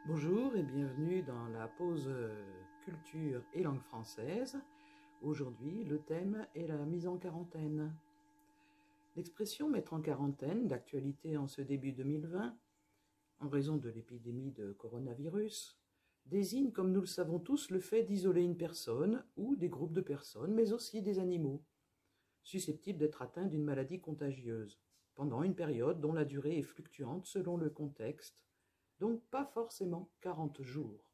Bonjour et bienvenue dans la pause culture et langue française. Aujourd'hui, le thème est la mise en quarantaine. L'expression mettre en quarantaine, d'actualité en ce début 2020, en raison de l'épidémie de coronavirus, désigne, comme nous le savons tous, le fait d'isoler une personne ou des groupes de personnes, mais aussi des animaux, susceptibles d'être atteints d'une maladie contagieuse, pendant une période dont la durée est fluctuante selon le contexte, donc pas forcément 40 jours.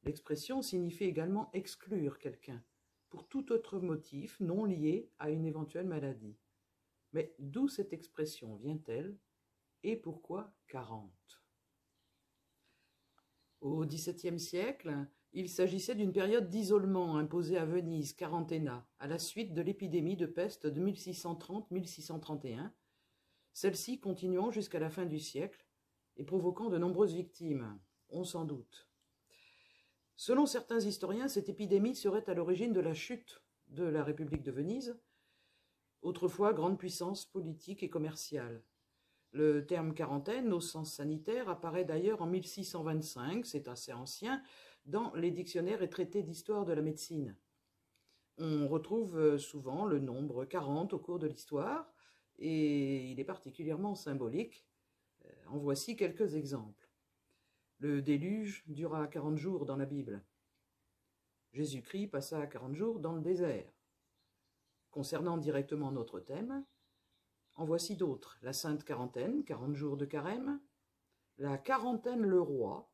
L'expression signifie également exclure quelqu'un, pour tout autre motif non lié à une éventuelle maladie. Mais d'où cette expression vient-elle et pourquoi 40? Au XVIIe siècle, il s'agissait d'une période d'isolement imposée à Venise, quarantena, à la suite de l'épidémie de peste de 1630-1631, celle-ci continuant jusqu'à la fin du siècle et provoquant de nombreuses victimes, on s'en doute. Selon certains historiens, cette épidémie serait à l'origine de la chute de la République de Venise, autrefois grande puissance politique et commerciale. Le terme quarantaine, au sens sanitaire, apparaît d'ailleurs en 1625, c'est assez ancien, dans les dictionnaires et traités d'histoire de la médecine. On retrouve souvent le nombre 40 au cours de l'histoire, et il est particulièrement symbolique. En voici quelques exemples. Le déluge dura 40 jours dans la Bible. Jésus-Christ passa 40 jours dans le désert. Concernant directement notre thème, en voici d'autres. La Sainte Quarantaine, 40 jours de carême. La Quarantaine le Roi,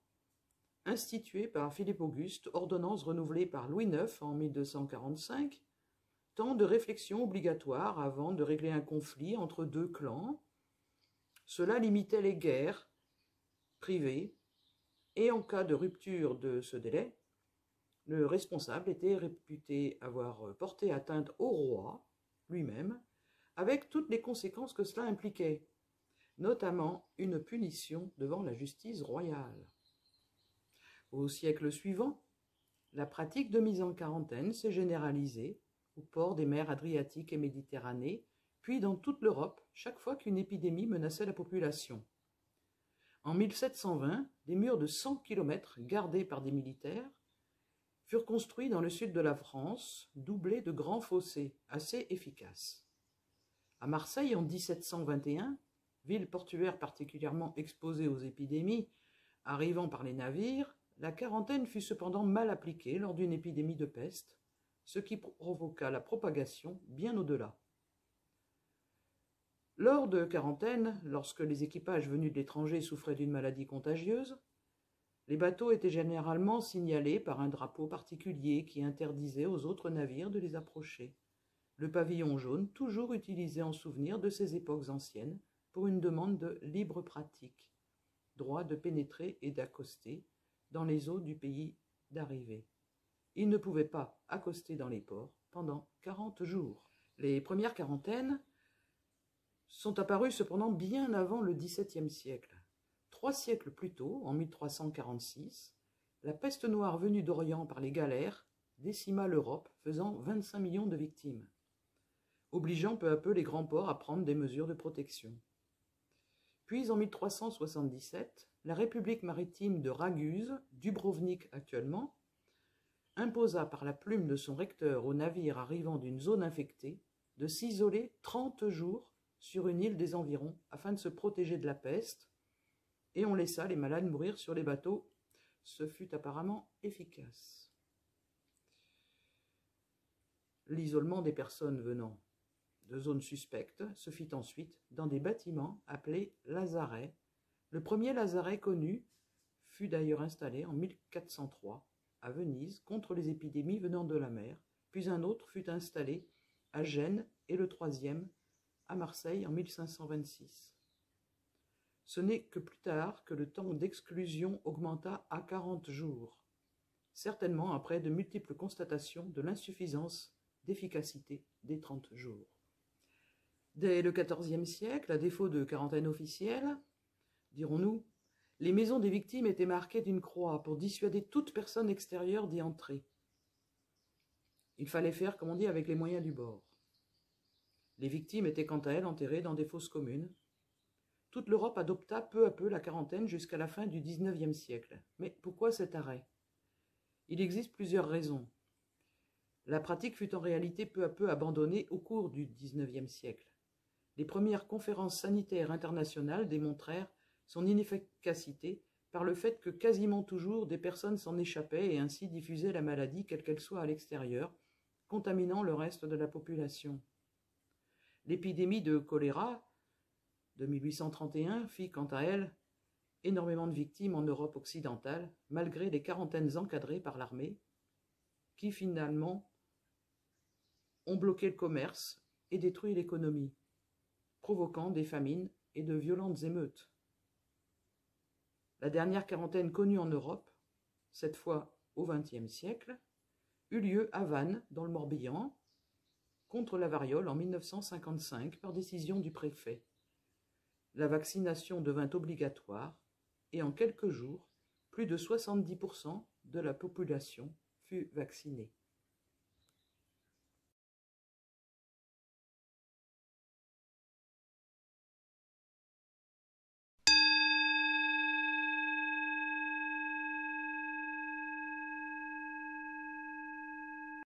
instituée par Philippe Auguste, ordonnance renouvelée par Louis IX en 1245, temps de réflexion obligatoire avant de régler un conflit entre deux clans. Cela limitait les guerres privées, et en cas de rupture de ce délai, le responsable était réputé avoir porté atteinte au roi lui-même, avec toutes les conséquences que cela impliquait, notamment une punition devant la justice royale. Au siècle suivant, la pratique de mise en quarantaine s'est généralisée au port des mers Adriatique et Méditerranée, puis dans toute l'Europe, chaque fois qu'une épidémie menaçait la population. En 1720, des murs de 100 km gardés par des militaires furent construits dans le sud de la France, doublés de grands fossés, assez efficaces. À Marseille, en 1721, ville portuaire particulièrement exposée aux épidémies, arrivant par les navires, la quarantaine fut cependant mal appliquée lors d'une épidémie de peste, ce qui provoqua la propagation bien au-delà. Lors de quarantaine, lorsque les équipages venus de l'étranger souffraient d'une maladie contagieuse, les bateaux étaient généralement signalés par un drapeau particulier qui interdisait aux autres navires de les approcher. Le pavillon jaune, toujours utilisé en souvenir de ces époques anciennes, pour une demande de libre pratique, droit de pénétrer et d'accoster dans les eaux du pays d'arrivée. Ils ne pouvaient pas accoster dans les ports pendant 40 jours. Les premières quarantaines sont apparues cependant bien avant le XVIIe siècle. 3 siècles plus tôt, en 1346, la peste noire venue d'Orient par les galères décima l'Europe, faisant 25 millions de victimes, obligeant peu à peu les grands ports à prendre des mesures de protection. Puis en 1377, la République maritime de Raguse, Dubrovnik actuellement, imposa par la plume de son recteur aux navires arrivant d'une zone infectée de s'isoler 30 jours sur une île des environs afin de se protéger de la peste, et on laissa les malades mourir sur les bateaux. Ce fut apparemment efficace. L'isolement des personnes venant de zones suspectes se fit ensuite dans des bâtiments appelés lazarets. Le premier lazaret connu fut d'ailleurs installé en 1403 à Venise contre les épidémies venant de la mer, puis un autre fut installé à Gênes et le troisième à Marseille en 1526. Ce n'est que plus tard que le temps d'exclusion augmenta à 40 jours, certainement après de multiples constatations de l'insuffisance d'efficacité des 30 jours. Dès le XIVe siècle, à défaut de quarantaine officielle, dirons-nous, les maisons des victimes étaient marquées d'une croix pour dissuader toute personne extérieure d'y entrer. Il fallait faire, comme on dit, avec les moyens du bord. Les victimes étaient quant à elles enterrées dans des fosses communes. Toute l'Europe adopta peu à peu la quarantaine jusqu'à la fin du XIXe siècle. Mais pourquoi cet arrêt? Il existe plusieurs raisons. La pratique fut en réalité peu à peu abandonnée au cours du XIXe siècle. Les premières conférences sanitaires internationales démontrèrent son inefficacité par le fait que quasiment toujours des personnes s'en échappaient et ainsi diffusaient la maladie quelle qu'elle soit à l'extérieur, contaminant le reste de la population. L'épidémie de choléra de 1831 fit quant à elle énormément de victimes en Europe occidentale, malgré les quarantaines encadrées par l'armée, qui finalement ont bloqué le commerce et détruit l'économie, provoquant des famines et de violentes émeutes. La dernière quarantaine connue en Europe, cette fois au XXe siècle, eut lieu à Vannes, dans le Morbihan, contre la variole en 1955 par décision du préfet. La vaccination devint obligatoire et en quelques jours, plus de 70% de la population fut vaccinée.